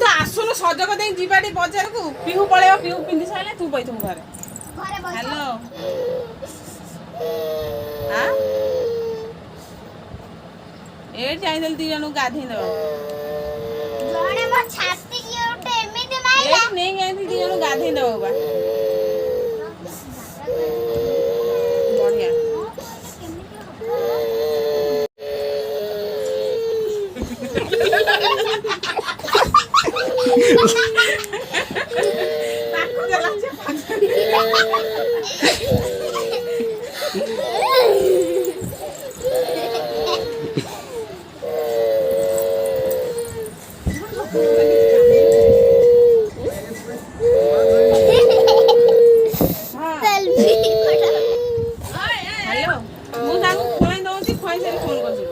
ତୁ ଆସୁନୁ ସଜକ ଦେଇ ଯିବାଟି ବଜାରକୁ ପିହୁ ପଳେଇବ ପିହୁ ପିନ୍ଧି ସାରିଲେ ତୁ ବଇଥିବୁ ଘରେ ହ୍ୟାଲୋ ଏଇଠି ଯାଇଥିଲି 2 ଜଣଙ୍କୁ ଗାଧେଇ ଦେବା ନେଇକି ଯାଇଥିଲି 2 ଜଣଙ୍କୁ ଗାଧେଇ ଦେବାକୁ ବା ବଢିଆ ହ୍ୟାଲୋ ମୁଁ ତାଙ୍କୁ ଖୁଆଇ ଦଉଛି ଖୁଆଇ ସାରି ଫୋନ କରିଛି